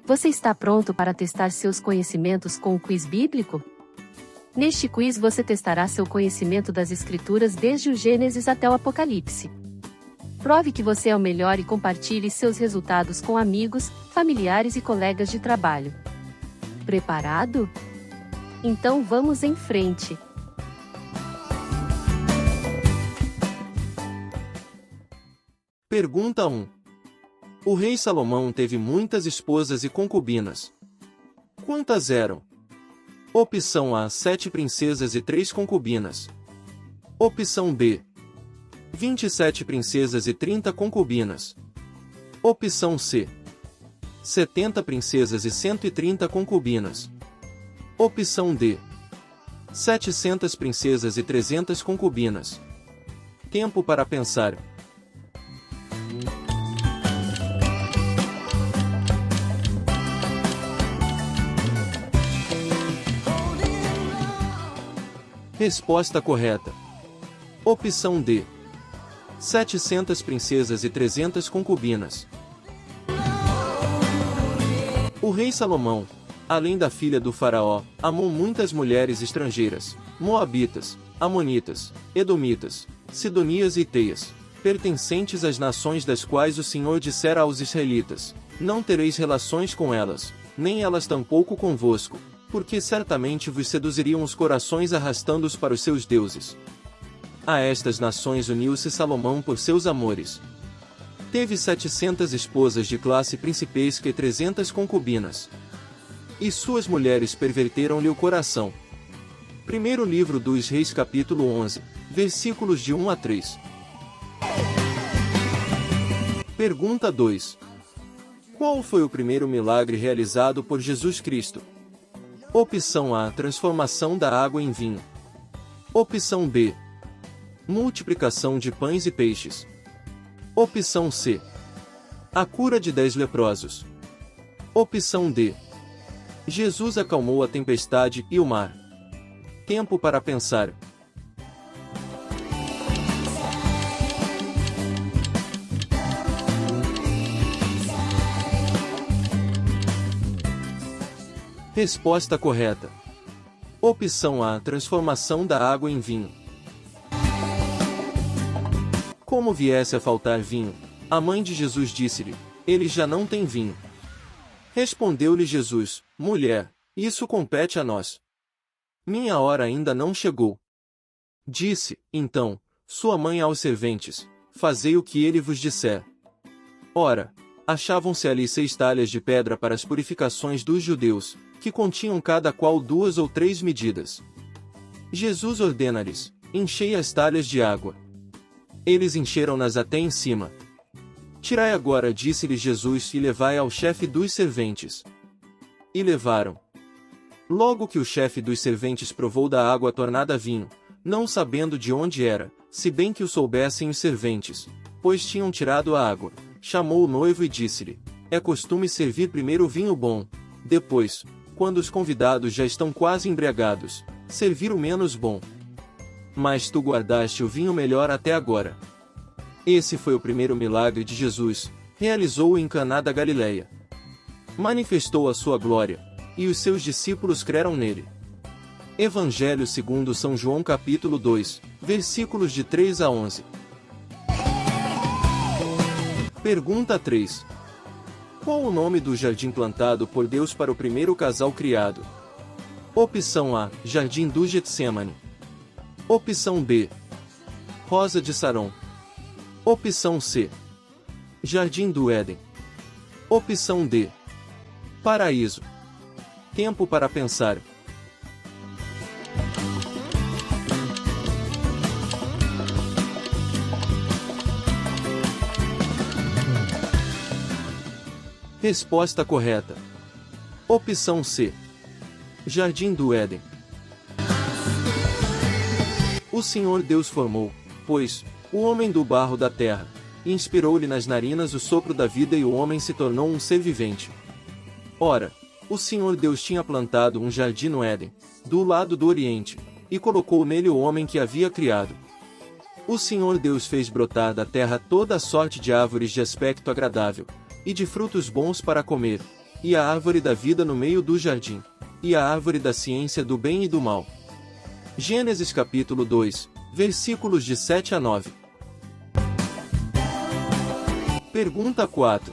Você está pronto para testar seus conhecimentos com o quiz bíblico? Neste quiz você testará seu conhecimento das Escrituras desde o Gênesis até o Apocalipse. Prove que você é o melhor e compartilhe seus resultados com amigos, familiares e colegas de trabalho. Preparado? Então vamos em frente! Pergunta 1. O rei Salomão teve muitas esposas e concubinas. Quantas eram? Opção A: 7 princesas e 3 concubinas. Opção B: 27 princesas e 30 concubinas. Opção C: 70 princesas e 130 concubinas. Opção D: 700 princesas e 300 concubinas. Tempo para pensar. Resposta correta. Opção D: 700 princesas e 300 concubinas. O rei Salomão, além da filha do faraó, amou muitas mulheres estrangeiras, moabitas, amonitas, edomitas, sidonias e hiteias, pertencentes às nações das quais o Senhor dissera aos israelitas: não tereis relações com elas, nem elas tampouco convosco, porque certamente vos seduziriam os corações arrastando-os para os seus deuses. A estas nações uniu-se Salomão por seus amores. Teve 700 esposas de classe principesca e 300 concubinas. E suas mulheres perverteram-lhe o coração. Primeiro livro dos Reis, capítulo 11, versículos de 1 a 3. Pergunta 2. Qual foi o primeiro milagre realizado por Jesus Cristo? Opção A: transformação da água em vinho. Opção B: multiplicação de pães e peixes. Opção C: a cura de 10 leprosos. Opção D: Jesus acalmou a tempestade e o mar. Tempo para pensar. Resposta correta. Opção A: transformação da água em vinho. Como viesse a faltar vinho, a mãe de Jesus disse-lhe: eles já não têm vinho. Respondeu-lhe Jesus: mulher, isso compete a nós. Minha hora ainda não chegou. Disse, então, sua mãe aos serventes: fazei o que ele vos disser. Ora, achavam-se ali 6 talhas de pedra para as purificações dos judeus, que continham cada qual 2 ou 3 medidas. Jesus ordena-lhes: enchei as talhas de água. Eles encheram-nas até em cima. Tirai agora, disse-lhes Jesus, e levai ao chefe dos serventes. E levaram. Logo que o chefe dos serventes provou da água tornada vinho, não sabendo de onde era, se bem que o soubessem os serventes, pois tinham tirado a água, chamou o noivo e disse-lhe: é costume servir primeiro o vinho bom, depois, quando os convidados já estão quase embriagados, servir o menos bom. Mas tu guardaste o vinho melhor até agora. Esse foi o primeiro milagre de Jesus, realizou-o em Caná da Galileia. Manifestou a sua glória, e os seus discípulos creram nele. Evangelho segundo São João, capítulo 2, versículos de 3 a 11. Pergunta 3. Qual o nome do jardim plantado por Deus para o primeiro casal criado? Opção A: Jardim do Getsemane. Opção B: Rosa de Saron. Opção C: Jardim do Éden. Opção D: Paraíso. Tempo para pensar. Resposta correta. Opção C: Jardim do Éden. O Senhor Deus formou, pois, o homem do barro da terra, e inspirou-lhe nas narinas o sopro da vida, e o homem se tornou um ser vivente. Ora, o Senhor Deus tinha plantado um jardim no Éden, do lado do Oriente, e colocou nele o homem que havia criado. O Senhor Deus fez brotar da terra toda a sorte de árvores de aspecto agradável, e de frutos bons para comer, e a árvore da vida no meio do jardim, e a árvore da ciência do bem e do mal. Gênesis capítulo 2, versículos de 7 a 9. Pergunta 4.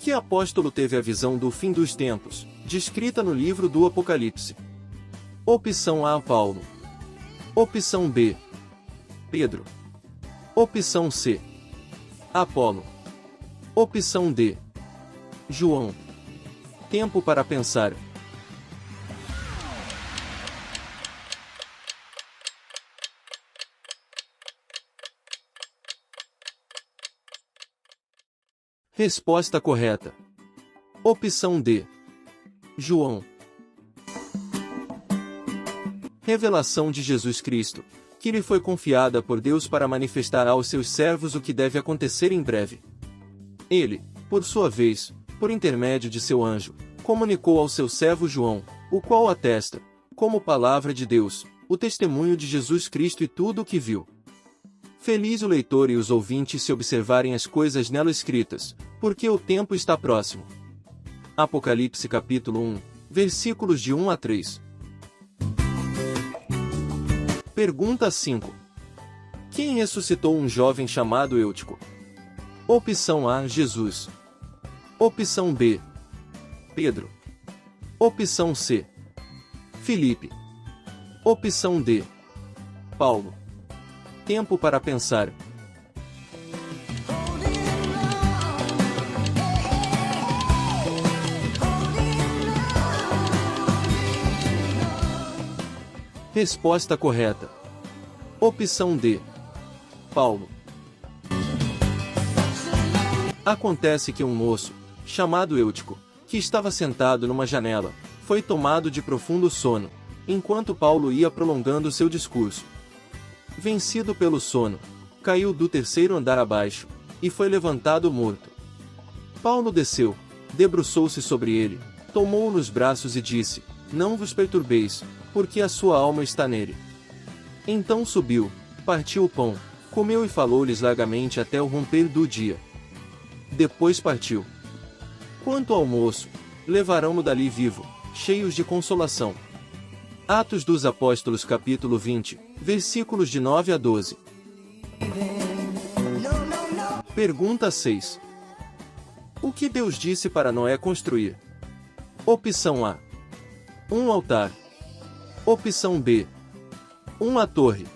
Que apóstolo teve a visão do fim dos tempos, descrita no livro do Apocalipse? Opção A, Paulo. Opção B, Pedro. Opção C, Apolo. Opção D, João. Tempo para pensar. Resposta correta. Opção D, João. Revelação de Jesus Cristo, que lhe foi confiada por Deus para manifestar aos seus servos o que deve acontecer em breve. Ele, por sua vez, por intermédio de seu anjo, comunicou ao seu servo João, o qual atesta, como palavra de Deus, o testemunho de Jesus Cristo e tudo o que viu. Feliz o leitor e os ouvintes se observarem as coisas nela escritas, porque o tempo está próximo. Apocalipse capítulo 1, versículos de 1 a 3. Pergunta 5. Quem ressuscitou um jovem chamado Eutico? Opção A, Jesus. Opção B, Pedro. Opção C, Filipe. Opção D, Paulo. Tempo para pensar. Resposta correta. Opção D, Paulo. Acontece que um moço, chamado Eutico, que estava sentado numa janela, foi tomado de profundo sono, enquanto Paulo ia prolongando seu discurso. Vencido pelo sono, caiu do terceiro andar abaixo, e foi levantado morto. Paulo desceu, debruçou-se sobre ele, tomou-o nos braços e disse: Não vos perturbeis, porque a sua alma está nele. Então subiu, partiu o pão, comeu e falou-lhes largamente até o romper do dia. Depois partiu. Quanto ao moço, levarão-no dali vivo, cheios de consolação. Atos dos Apóstolos capítulo 20, versículos de 9 a 12. Pergunta 6. O que Deus disse para Noé construir? Opção A, um altar. Opção B, uma torre.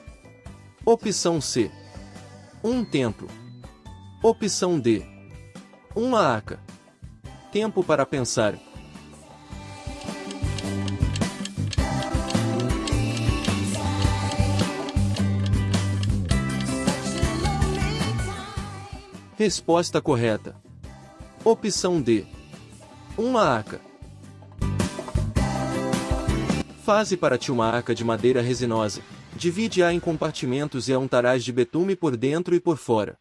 Opção C, um templo. Opção D, uma arca. Tempo para pensar. Resposta correta. Opção D, uma arca. Faze para ti uma arca de madeira resinosa, divide-a em compartimentos e a untarás de betume por dentro e por fora.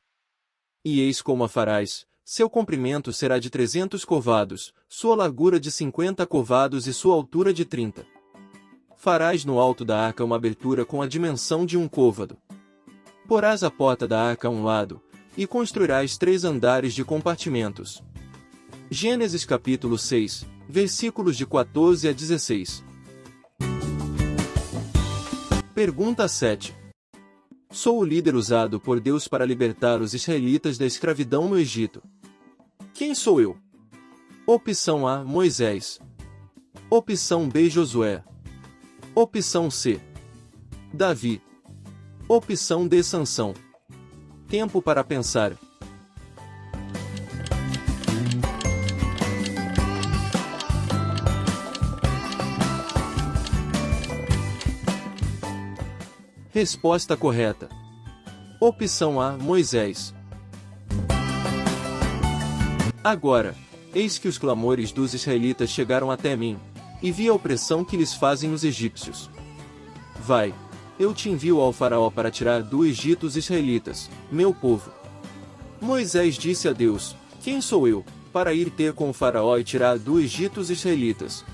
E eis como a farás: seu comprimento será de 300 covados, sua largura de 50 covados e sua altura de 30. Farás no alto da arca uma abertura com a dimensão de um côvado. Porás a porta da arca a um lado, e construirás 3 andares de compartimentos. Gênesis capítulo 6, versículos de 14 a 16. Pergunta 7. Sou o líder usado por Deus para libertar os israelitas da escravidão no Egito. Quem sou eu? Opção A, Moisés. Opção B, Josué. Opção C, Davi. Opção D, Sansão. Tempo para pensar. Resposta correta. Opção A, Moisés. Agora, eis que os clamores dos israelitas chegaram até mim, e vi a opressão que lhes fazem os egípcios. Vai, eu te envio ao faraó para tirar do Egito os israelitas, meu povo. Moisés disse a Deus: Quem sou eu, para ir ter com o faraó e tirar do Egito os israelitas?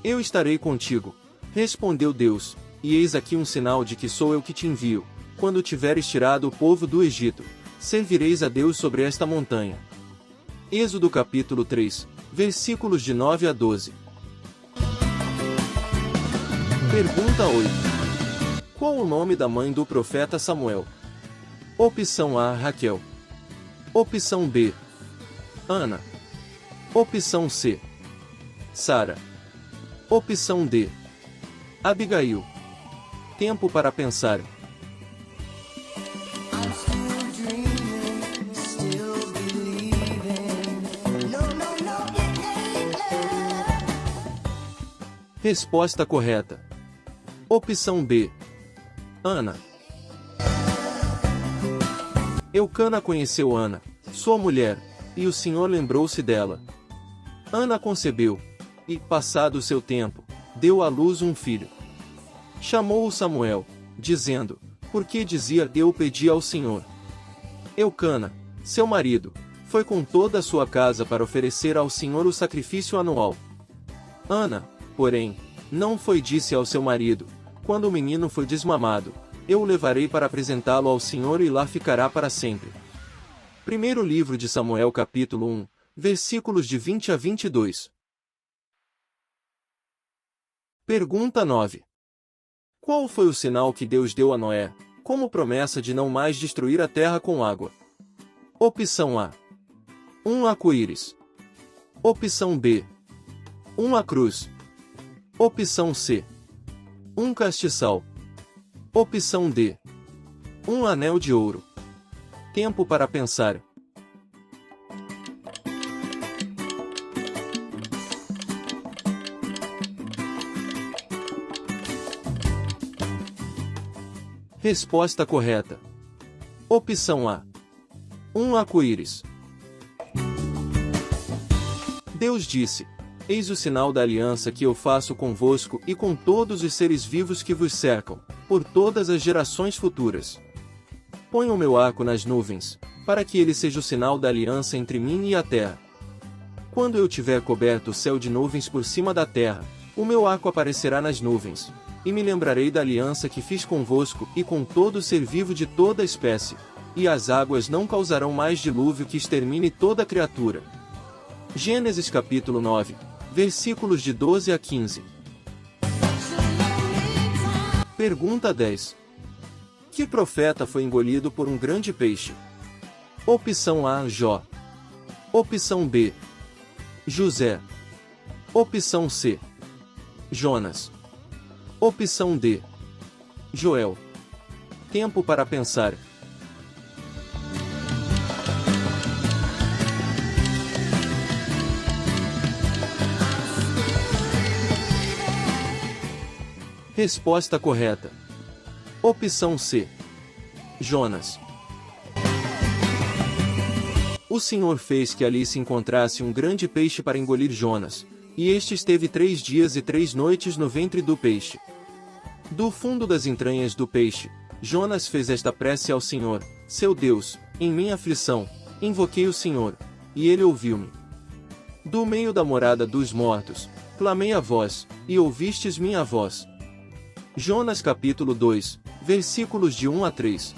Eu estarei contigo, respondeu Deus, e eis aqui um sinal de que sou eu que te envio. Quando tiveres tirado o povo do Egito, servireis a Deus sobre esta montanha. Êxodo capítulo 3, versículos de 9 a 12. Pergunta 8. Qual o nome da mãe do profeta Samuel? Opção A, Raquel. Opção B, Ana. Opção C, Sara. Opção D, Abigail. Tempo para pensar. Resposta correta. Opção B, Ana. Eucana conheceu Ana, sua mulher, e o Senhor lembrou-se dela. Ana concebeu, e, passado o seu tempo, deu à luz um filho. Chamou-o Samuel, dizendo, porque dizia: eu pedi ao Senhor. Eucana, seu marido, foi com toda a sua casa para oferecer ao Senhor o sacrifício anual. Ana, porém, não foi, disse ao seu marido, quando o menino foi desmamado: eu o levarei para apresentá-lo ao Senhor e lá ficará para sempre. Primeiro livro de Samuel, capítulo 1, versículos de 20 a 22. Pergunta 9. Qual foi o sinal que Deus deu a Noé, como promessa de não mais destruir a terra com água? Opção A, um arco-íris. Opção B, uma cruz. Opção C, um castiçal. Opção D, um anel de ouro. Tempo para pensar. Resposta correta. Opção A, um arco-íris. Deus disse: eis o sinal da aliança que eu faço convosco e com todos os seres vivos que vos cercam, por todas as gerações futuras. Ponho o meu arco nas nuvens, para que ele seja o sinal da aliança entre mim e a terra. Quando eu tiver coberto o céu de nuvens por cima da terra, o meu arco aparecerá nas nuvens, e me lembrarei da aliança que fiz convosco e com todo ser vivo de toda espécie, e as águas não causarão mais dilúvio que extermine toda criatura. Gênesis capítulo 9, versículos de 12 a 15. Pergunta 10. Que profeta foi engolido por um grande peixe? Opção A, Jó. Opção B, José. Opção C, Jonas. Opção D, Joel. Tempo para pensar. Resposta correta. Opção C, Jonas. O Senhor fez que ali se encontrasse um grande peixe para engolir Jonas, e este esteve 3 dias e 3 noites no ventre do peixe. Do fundo das entranhas do peixe, Jonas fez esta prece ao Senhor: seu Deus, em minha aflição, invoquei o Senhor, e ele ouviu-me. Do meio da morada dos mortos, clamei a vós, e ouvistes minha voz. Jonas capítulo 2, versículos de 1 a 3.